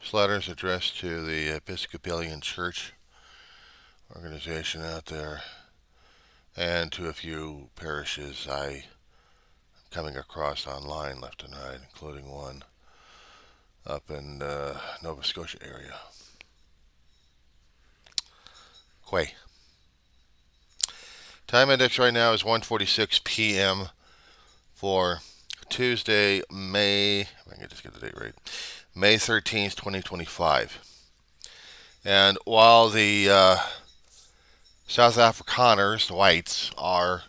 This letter is addressed to the Episcopalian Church organization out there and to a few parishes I'm coming across online left and right, including one up in Nova Scotia area. Quay. Time index right now is 1:46 p.m. for Tuesday, if I can just get the date right, May 13th, 2025. And while the South Afrikaners, the whites, are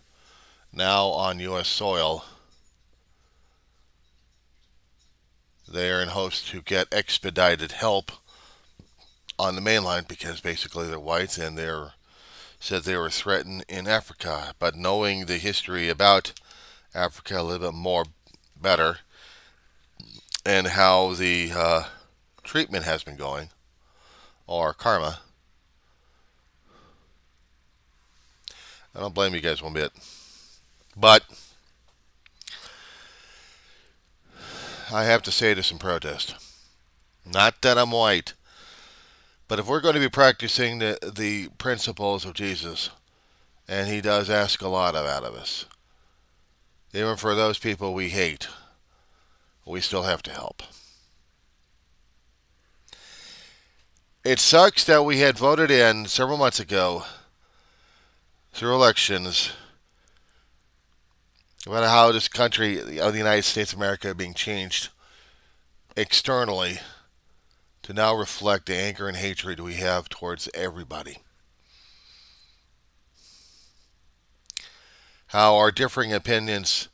now on U.S. soil, they are in hopes to get expedited help on the mainland because basically they're whites and they're said they were threatened in Africa. But knowing the history about Africa a little bit more better and how the treatment has been going, or karma, I don't blame you guys one bit. But I have to say this in protest. Not that I'm white, but if we're going to be practicing the principles of Jesus, and he does ask a lot out of us, even for those people we hate, we still have to help. It sucks that we had voted in several months ago through elections about how this country of the United States of America being changed externally to now reflect the anger and hatred we have towards everybody. How our differing opinions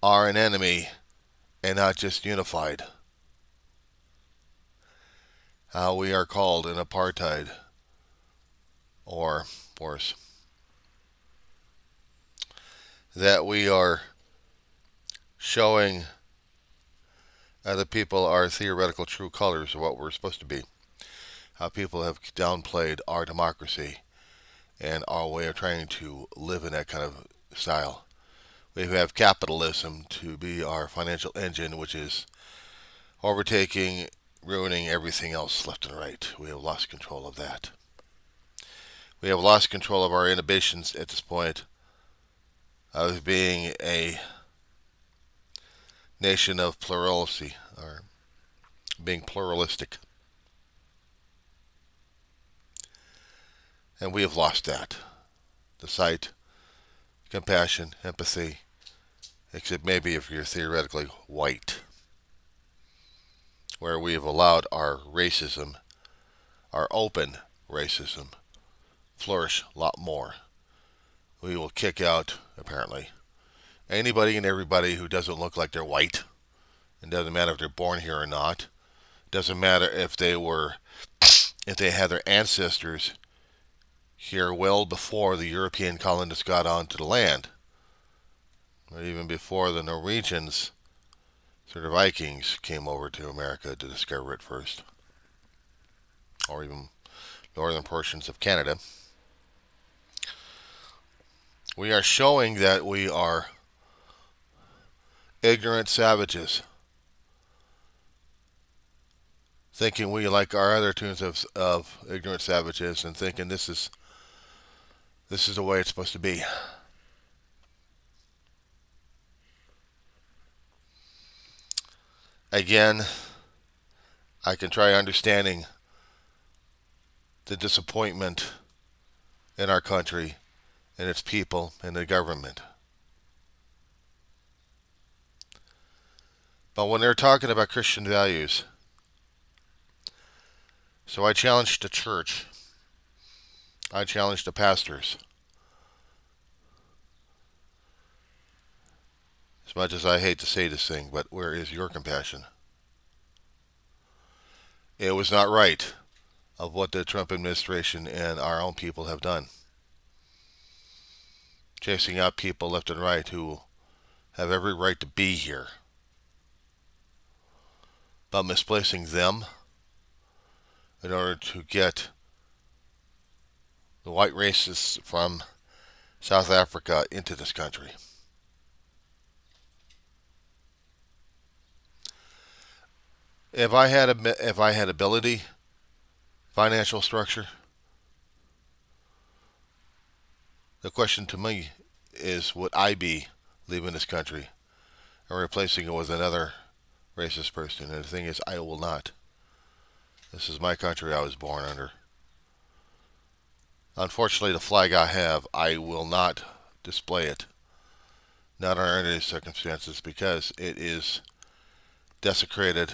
are an enemy and not just unified. How we are called an apartheid, or worse. That we are showing other people our theoretical true colors of what we're supposed to be. How people have downplayed our democracy and our way of trying to live in that kind of style. We have capitalism to be our financial engine, which is overtaking, ruining everything else left and right. We have lost control of that. We have lost control of our inhibitions at this point of being a nation of plurality, or being pluralistic. And we have lost that. The sight, compassion, empathy, except maybe if you're theoretically white, where we have allowed our racism, our open racism, flourish a lot more. We will kick out, apparently, anybody and everybody who doesn't look like they're white. It doesn't matter if they're born here or not. It doesn't matter if they had their ancestors here well before the European colonists got onto the land, or even before the Norwegians, sort of Vikings, came over to America to discover it first, or even northern portions of Canada. We are showing that we are ignorant savages, thinking we like our other tunes of ignorant savages, and thinking this is the way it's supposed to be. Again, I can try understanding the disappointment in our country and its people and the government. But when they're talking about Christian values, so I challenge the church, I challenge the pastors, as much as I hate to say this thing, but where is your compassion? It was not right of what the Trump administration and our own people have done. Chasing out people left and right who have every right to be here, but misplacing them in order to get the white racists from South Africa into this country. If I had ability, financial structure, the question to me is, would I be leaving this country and replacing it with another racist person? And the thing is, I will not. This is my country I was born under. Unfortunately, the flag I have, I will not display it. Not under any circumstances, because it is desecrated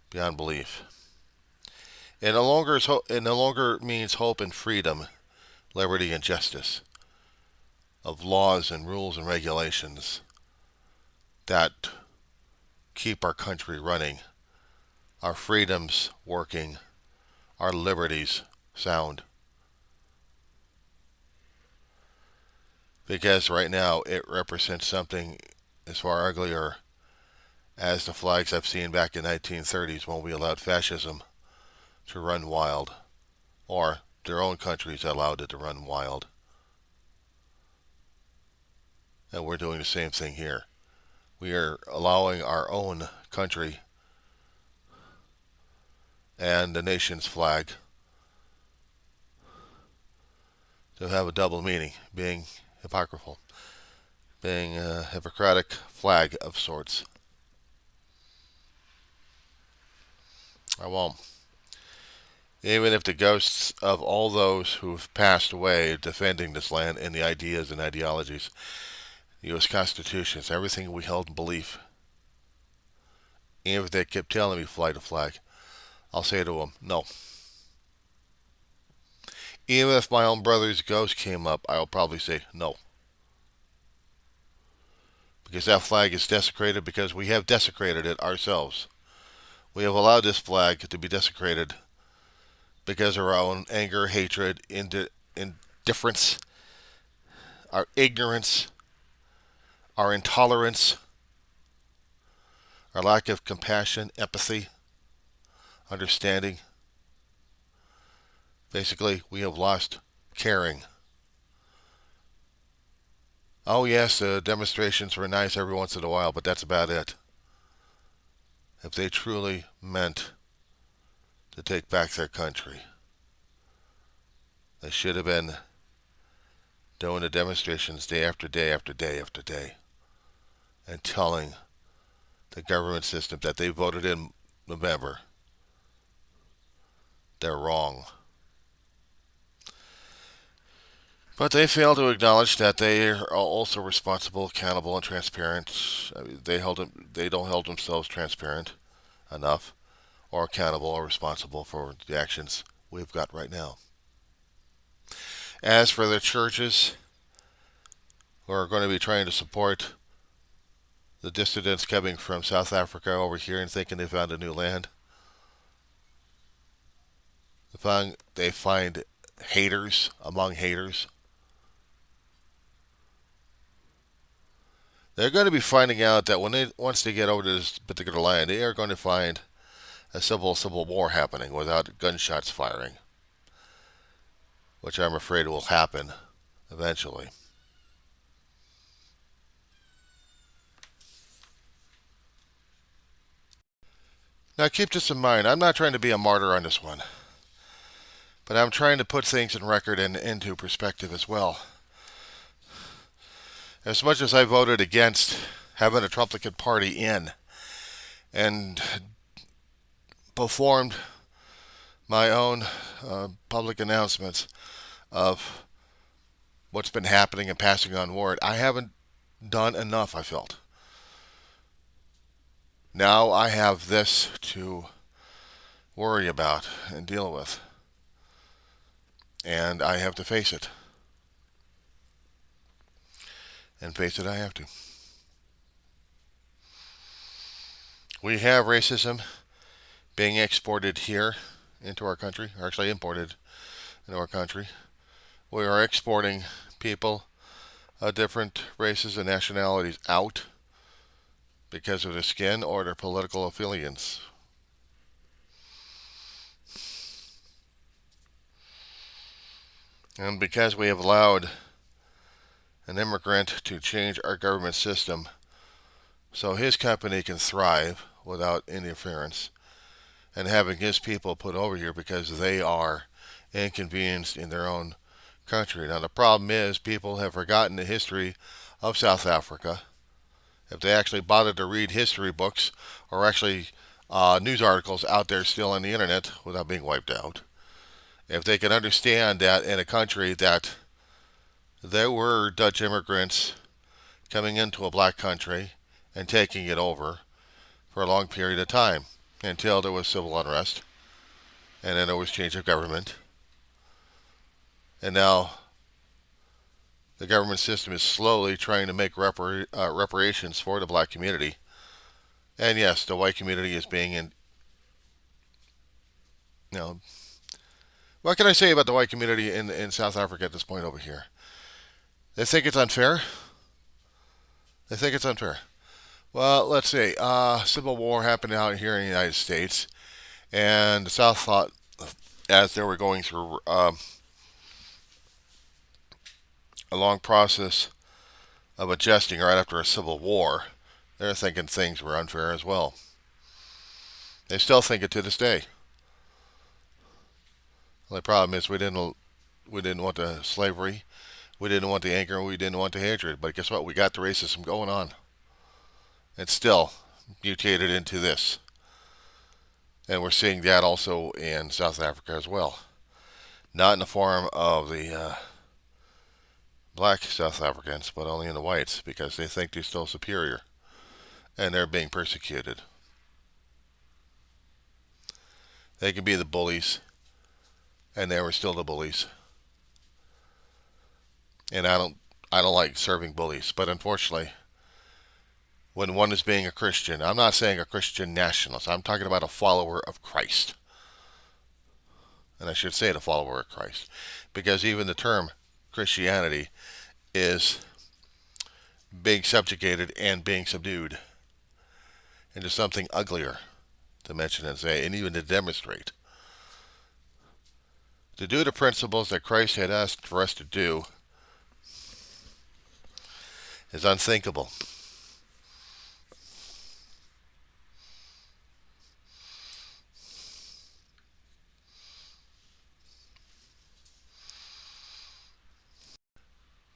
beyond belief. It no longer means hope and freedom, liberty and justice, of laws and rules and regulations that keep our country running, our freedoms working, our liberties sound. Because right now it represents something as far uglier as the flags I've seen back in the 1930s, when we allowed fascism to run wild, or their own countries allowed it to run wild. And we're doing the same thing here. We are allowing our own country and the nation's flag to have a double meaning, being hypocritical, being a Hippocratic flag of sorts. I won't. Even if the ghosts of all those who've passed away defending this land and the ideas and ideologies, the U.S. Constitution, it's everything we held in belief. Even if they kept telling me fly the flag, I'll say to them, no. Even if my own brother's ghost came up, I'll probably say no. Because that flag is desecrated, because we have desecrated it ourselves. We have allowed this flag to be desecrated because of our own anger, hatred, indifference, our ignorance, our intolerance, our lack of compassion, empathy, understanding. Basically, we have lost caring. Oh yes, the demonstrations were nice every once in a while, but that's about it. If they truly meant to take back their country, they should have been doing the demonstrations day after day after day after day, and telling the government system that they voted in November they're wrong. But they fail to acknowledge that they are also responsible, accountable, and transparent. I mean, they don't hold themselves transparent enough, or accountable, or responsible for the actions we've got right now. As for the churches who are going to be trying to support the dissidents coming from South Africa over here and thinking they found a new land, they find haters among haters. They're going to be finding out that once they get over to this particular land, they are going to find a civil war happening without gunshots firing, which I'm afraid will happen eventually. Now keep this in mind. I'm not trying to be a martyr on this one, but I'm trying to put things in record and into perspective as well. As much as I voted against having a Trumplican party in and performed my own public announcements of what's been happening and passing on word, I haven't done enough, I felt. Now I have this to worry about and deal with, and I have to face it. And face it, I have to. We have racism being exported here into our country, or actually imported into our country. We are exporting people of different races and nationalities out because of their skin or their political affiliations. And because we have allowed an immigrant to change our government system so his company can thrive without interference and having his people put over here because they are inconvenienced in their own country. Now, the problem is people have forgotten the history of South Africa. If they actually bothered to read history books or actually news articles out there still on the internet without being wiped out, if they can understand that in a country that there were Dutch immigrants coming into a black country and taking it over for a long period of time until there was civil unrest, and then there was change of government, and now the government system is slowly trying to make reparations for the black community. And yes, the white community is being what can I say about the white community in South Africa at this point over here? They think it's unfair. They think it's unfair. Well, let's see. Civil war happened out here in the United States, and the South thought, as they were going through a long process of adjusting right after a civil war, they're thinking things were unfair as well. They still think it to this day. The problem is we didn't want the slavery, we didn't want the anger, we didn't want the hatred. But guess what? We got the racism going on. It's still mutated into this. And we're seeing that also in South Africa as well. Not in the form of the black South Africans, but only in the whites, because they think they're still superior. And they're being persecuted. They can be the bullies, and they were still the bullies. And I don't like serving bullies, but unfortunately, when one is being a Christian, I'm not saying a Christian nationalist, I'm talking about a follower of Christ. And I should say the follower of Christ, because even the term Christianity is being subjugated and being subdued into something uglier to mention and say, and even to demonstrate. To do the principles that Christ had asked for us to do is unthinkable.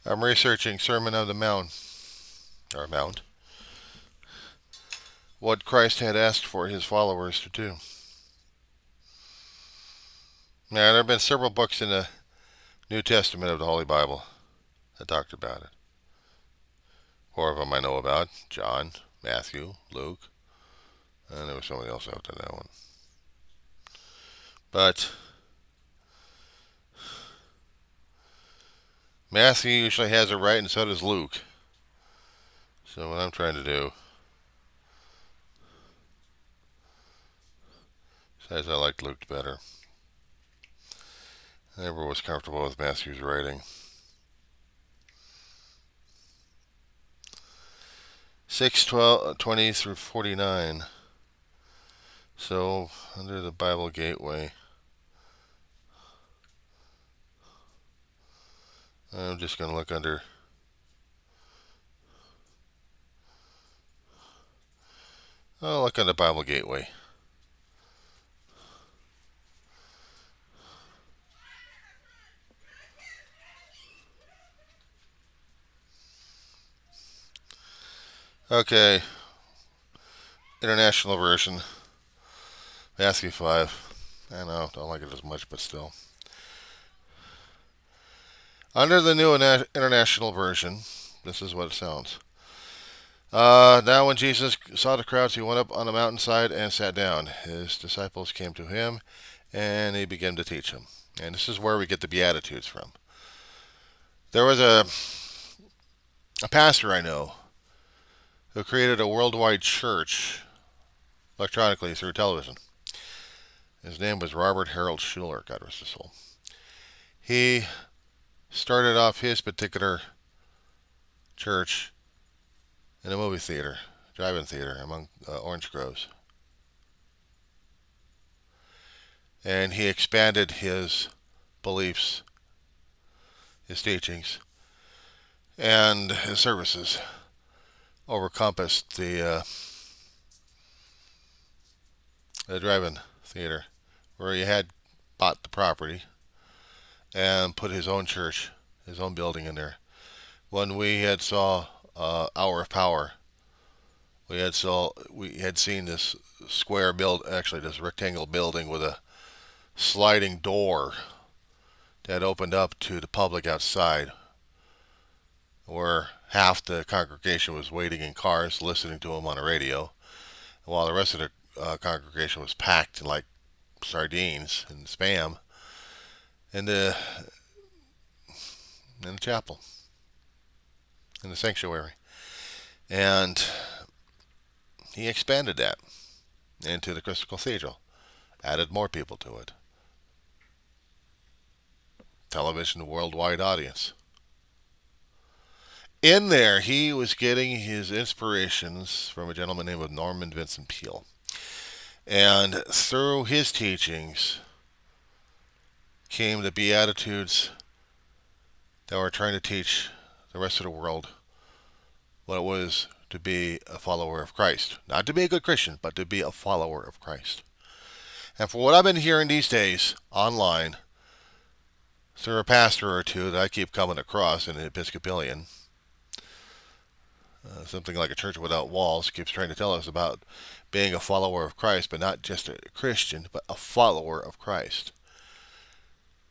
I'm researching Sermon on the Mount, what Christ had asked for his followers to do. Now, there have been several books in the New Testament of the Holy Bible that talked about it. 4 of them I know about: John, Matthew, Luke, and there was somebody else after that one. But Matthew usually has it right, and so does Luke. So what I'm trying to do, besides I liked Luke better, I never was comfortable with Matthew's writing. 6:20 through 49. So under the Bible Gateway, I'm just going to look under the Bible Gateway. Okay, International Version, Matthew 5. I know, don't like it as much, but still. Under the New International Version, this is what it sounds. Now when Jesus saw the crowds, he went up on a mountainside and sat down. His disciples came to him, and he began to teach them. And this is where we get the Beatitudes from. There was a pastor I know who created a worldwide church electronically through television. His name was Robert Harold Schuller, God rest his soul. He started off his particular church in a movie theater, drive-in theater among Orange Groves. And he expanded his beliefs, his teachings, and his services overcompassed the a drive-in theater, where he had bought the property and put his own church, his own building in there. When we had saw Hour of Power, we had seen this square build, actually this rectangle building with a sliding door that opened up to the public outside, where half the congregation was waiting in cars listening to him on the radio, while the rest of the congregation was packed like sardines and spam in the chapel, in the sanctuary. And he expanded that into the Crystal Cathedral, added more people to it. Television, worldwide audience. In there, he was getting his inspirations from a gentleman named Norman Vincent Peale. And through his teachings came the Beatitudes that were trying to teach the rest of the world what it was to be a follower of Christ. Not to be a good Christian, but to be a follower of Christ. And for what I've been hearing these days online, through a pastor or two that I keep coming across in the Episcopalian, something like a church without walls, keeps trying to tell us about being a follower of Christ, but not just a Christian, but a follower of Christ.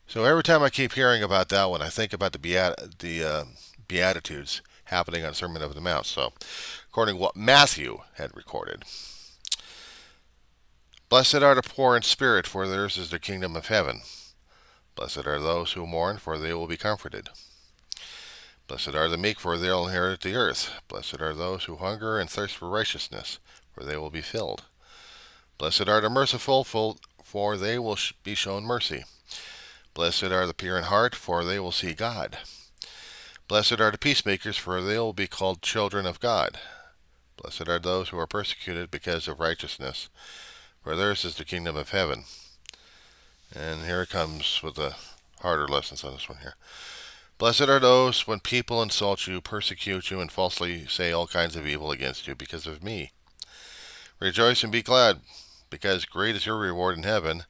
So every time I keep hearing about that one, I think about the Beatitudes happening on Sermon on the Mount. So, according to what Matthew had recorded, blessed are the poor in spirit, for theirs is the kingdom of heaven. Blessed are those who mourn, for they will be comforted. Blessed are the meek, for they will inherit the earth. Blessed are those who hunger and thirst for righteousness, for they will be filled. Blessed are the merciful, for they will be shown mercy. Blessed are the pure in heart, for they will see God. Blessed are the peacemakers, for they will be called children of God. Blessed are those who are persecuted because of righteousness, for theirs is the kingdom of heaven. And here it comes with the harder lessons on this one here. Blessed are those when people insult you, persecute you, and falsely say all kinds of evil against you because of me. Rejoice and be glad, because great is your reward in heaven,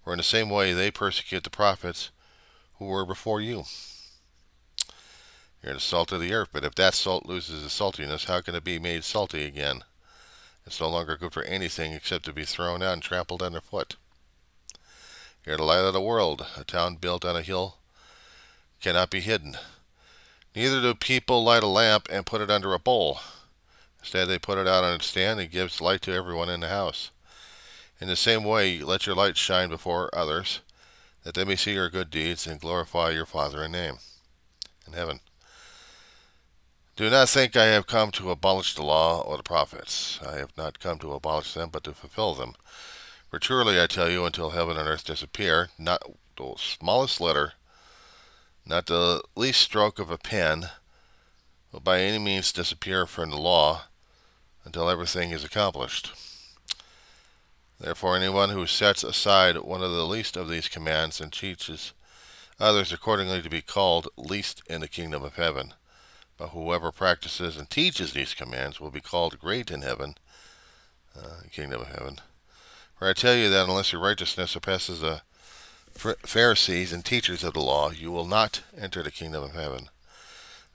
for in the same way they persecute the prophets who were before you. You're the salt of the earth, but if that salt loses its saltiness, how can it be made salty again? It's no longer good for anything except to be thrown out and trampled underfoot. You're the light of the world. A town built on a hill cannot be hidden. Neither do people light a lamp and put it under a bowl. Instead, they put it out on a stand and gives light to everyone in the house. In the same way, let your light shine before others, that they may see your good deeds and glorify your Father in heaven. Do not think I have come to abolish the law or the prophets. I have not come to abolish them, but to fulfill them. For truly I tell you, until heaven and earth disappear, not the smallest letter, not the least stroke of a pen, will by any means disappear from the law until everything is accomplished. Therefore, anyone who sets aside one of the least of these commands and teaches others accordingly to be called least in the kingdom of heaven. But whoever practices and teaches these commands will be called great in heaven, kingdom of heaven. For I tell you that unless your righteousness surpasses the Pharisees and teachers of the law, you will not enter the kingdom of heaven.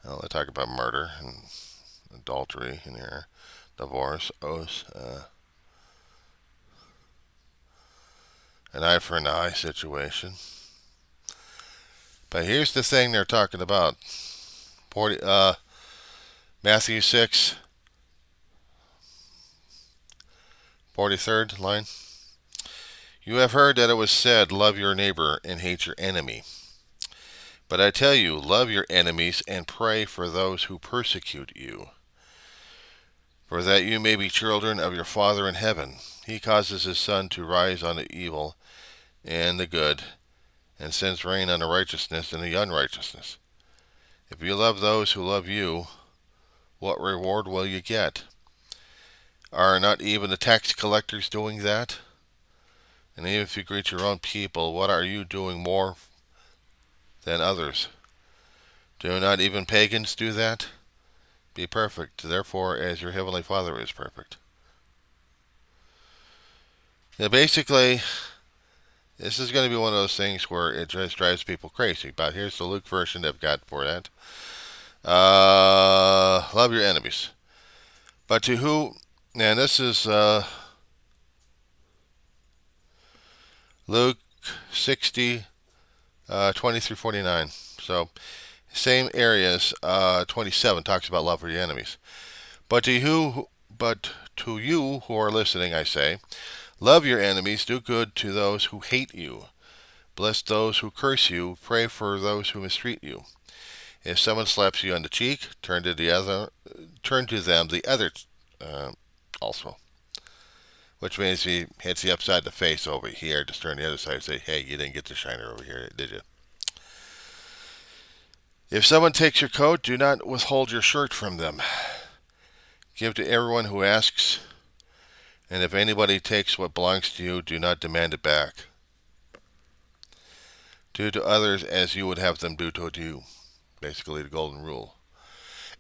Now, they talk about murder and adultery in here, divorce, oaths, an eye for an eye situation. But here's the thing they're talking about. Matthew 6, 43rd line. You have heard that it was said, love your neighbor and hate your enemy. But I tell you, love your enemies and pray for those who persecute you, for that you may be children of your Father in heaven. He causes his sun to rise on the evil and the good, and sends rain on the righteousness and the unrighteousness. If you love those who love you, what reward will you get? Are not even the tax collectors doing that? And even if you greet your own people, what are you doing more than others? Do not even pagans do that? Be perfect, therefore, as your heavenly Father is perfect. Yeah, basically, this is going to be one of those things where it just drives people crazy. But here's the Luke version I've got for that. Love your enemies. But to who, and this is Luke 60, 20 through 49. So, same areas. 27 talks about love for your enemies. But to you who are listening, I say, love your enemies, do good to those who hate you. Bless those who curse you, pray for those who mistreat you. If someone slaps you on the cheek, turn to them the other also. Which means he hits you upside the face over here, just turn the other side and say, hey, you didn't get the shiner over here, did you? If someone takes your coat, do not withhold your shirt from them. Give to everyone who asks, and if anybody takes what belongs to you, do not demand it back. Do to others as you would have them do to you. Basically, the golden rule.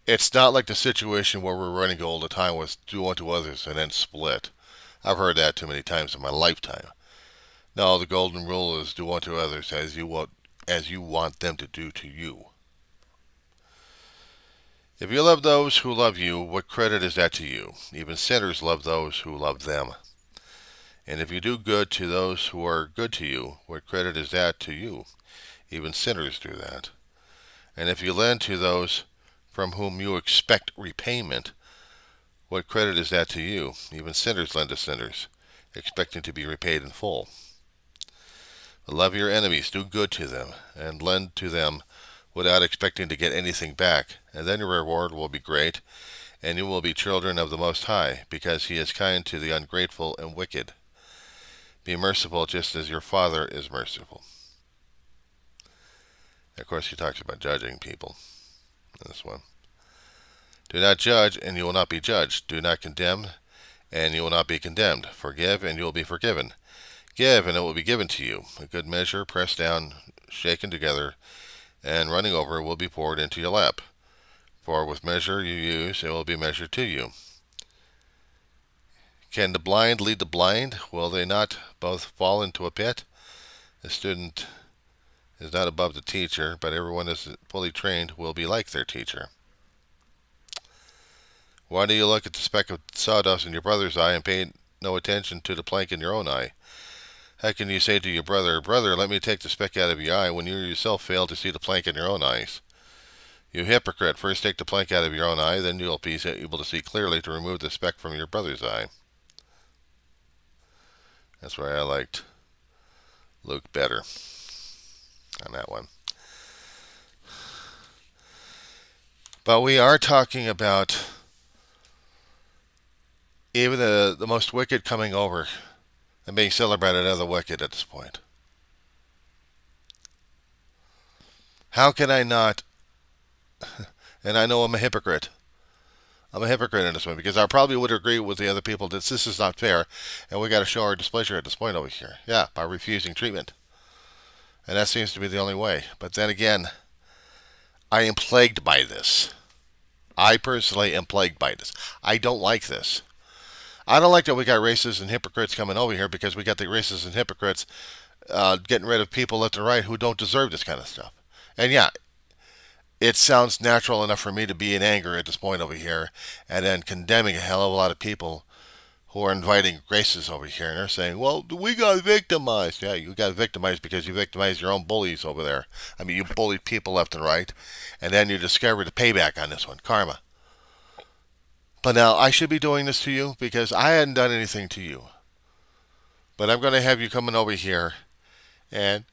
It's not like the situation where we're running all the time with do unto others and then split. I've heard that too many times in my lifetime. No, the golden rule is do unto others as you want them to do to you. If you love those who love you, what credit is that to you? Even sinners love those who love them. And if you do good to those who are good to you, what credit is that to you? Even sinners do that. And if you lend to those from whom you expect repayment, what credit is that to you? Even sinners lend to sinners, expecting to be repaid in full. But love your enemies, do good to them, and lend to them without expecting to get anything back, and then your reward will be great, and you will be children of the Most High, because he is kind to the ungrateful and wicked. Be merciful just as your Father is merciful. Of course, he talks about judging people in this one. Do not judge, and you will not be judged. Do not condemn, and you will not be condemned. Forgive, and you will be forgiven. Give, and it will be given to you. A good measure, pressed down, shaken together, and running over will be poured into your lap. For with measure you use, it will be measured to you. Can the blind lead the blind? Will they not both fall into a pit? The student is not above the teacher, but everyone is fully trained will be like their teacher. Why do you look at the speck of sawdust in your brother's eye and pay no attention to the plank in your own eye? How can you say to your brother, brother, let me take the speck out of your eye, when you yourself fail to see the plank in your own eyes? You hypocrite, first take the plank out of your own eye, then you'll be able to see clearly to remove the speck from your brother's eye. That's why I liked Luke better on that one. But we are talking about even the most wicked coming over and being celebrated as the wicked at this point. How can I not? And I know I'm a hypocrite. I'm a hypocrite in this one because I probably would agree with the other people that this is not fair and we got to show our displeasure at this point over here. Yeah, by refusing treatment. And that seems to be the only way. But then again, I am plagued by this. I personally am plagued by this. I don't like this. I don't like that we got racists and hypocrites coming over here because we got the racists and hypocrites getting rid of people left and right who don't deserve this kind of stuff. And yeah, it sounds natural enough for me to be in anger at this point over here and then condemning a hell of a lot of people who are inviting racists over here. And they're saying, well, we got victimized. Yeah, you got victimized because you victimized your own bullies over there. I mean, you bullied people left and right. And then you discovered the payback on this one, karma. But now, I should be doing this to you because I hadn't done anything to you. But I'm going to have you coming over here. And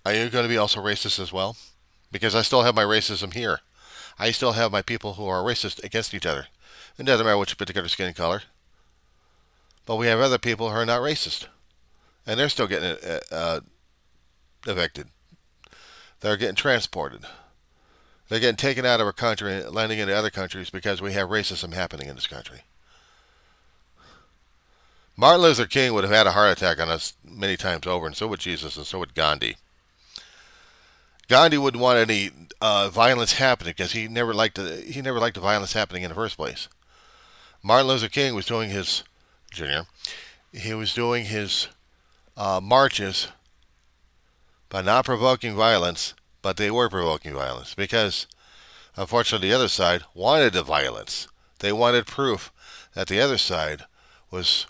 are you going to be also racist as well? Because I still have my racism here. I still have my people who are racist against each other. It doesn't matter which particular skin color. But we have other people who are not racist. And they're still getting evicted. They're getting transported. They're getting taken out of our country and landing into other countries because we have racism happening in this country. Martin Luther King would have had a heart attack on us many times over, and so would Jesus, and so would Gandhi. Gandhi wouldn't want any violence happening because he never liked the violence happening in the first place. Martin Luther King was doing his he was doing his marches by not provoking violence, but they were provoking violence because, unfortunately, the other side wanted the violence. They wanted proof that the other side was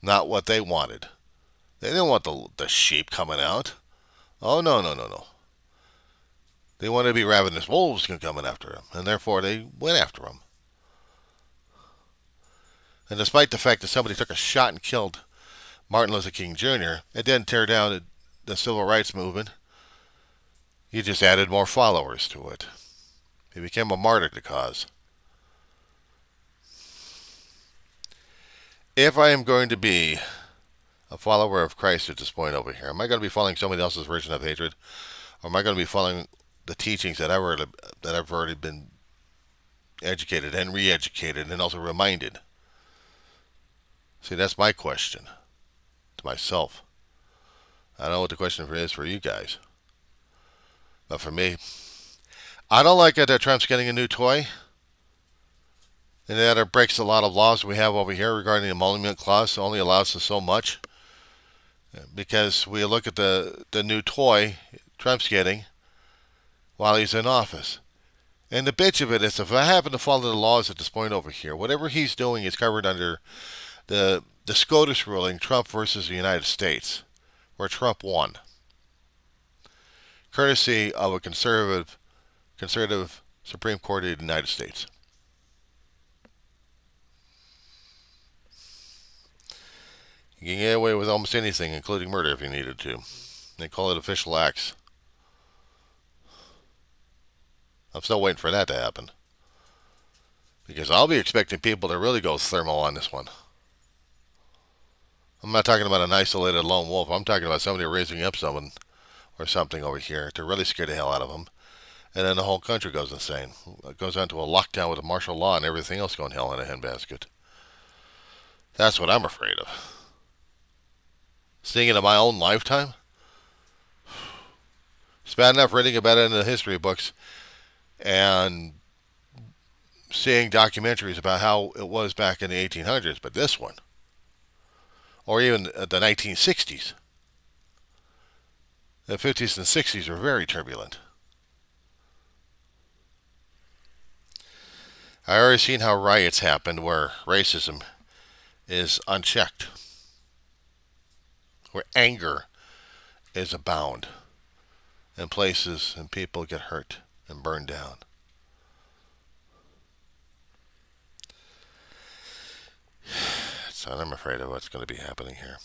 not what they wanted. They didn't want the sheep coming out. Oh, no, no, no, no. They wanted to be ravenous wolves coming after him, and therefore they went after him. And despite the fact that somebody took a shot and killed Martin Luther King Jr., it didn't tear down the civil rights movement. He just added more followers to it. He became a martyr to the cause. If I am going to be a follower of Christ at this point over here, am I going to be following somebody else's version of hatred? Or am I going to be following the teachings that I've already been educated and re-educated and also reminded? See, that's my question to myself. I don't know what the question is for you guys. But for me, I don't like it that Trump's getting a new toy. And that it breaks a lot of laws we have over here regarding the emolument clause. It only allows us so much. Because we look at the new toy Trump's getting while he's in office. And the bitch of it is, if I happen to follow the laws at this point over here, whatever he's doing is covered under the SCOTUS ruling, Trump versus the United States, where Trump won. Courtesy of a conservative Supreme Court of the United States. You can get away with almost anything, including murder, if you needed to. They call it official acts. I'm still waiting for that to happen. Because I'll be expecting people to really go thermal on this one. I'm not talking about an isolated lone wolf. I'm talking about somebody raising up someone or something over here to really scare the hell out of them. And then the whole country goes insane. It goes on to a lockdown with a martial law and everything else going hell in a handbasket. That's what I'm afraid of. Seeing it in my own lifetime? It's bad enough reading about it in the history books and seeing documentaries about how it was back in the 1800s, but this one, or even the 1960s, the 50s and 60s were very turbulent. I already seen how riots happened where racism is unchecked, where anger is abound in places and people get hurt and burned down. So I'm afraid of what's going to be happening here.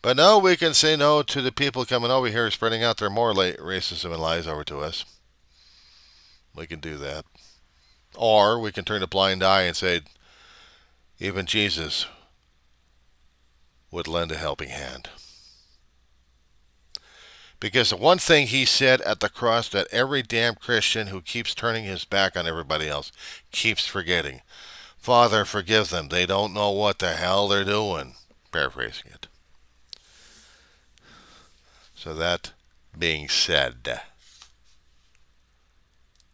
But no, we can say no to the people coming over here spreading out their more racism and lies over to us. We can do that. Or we can turn a blind eye and say, even Jesus would lend a helping hand. Because the one thing he said at the cross that every damn Christian who keeps turning his back on everybody else keeps forgetting. Father, forgive them. They don't know what the hell they're doing. Paraphrasing it. So that being said,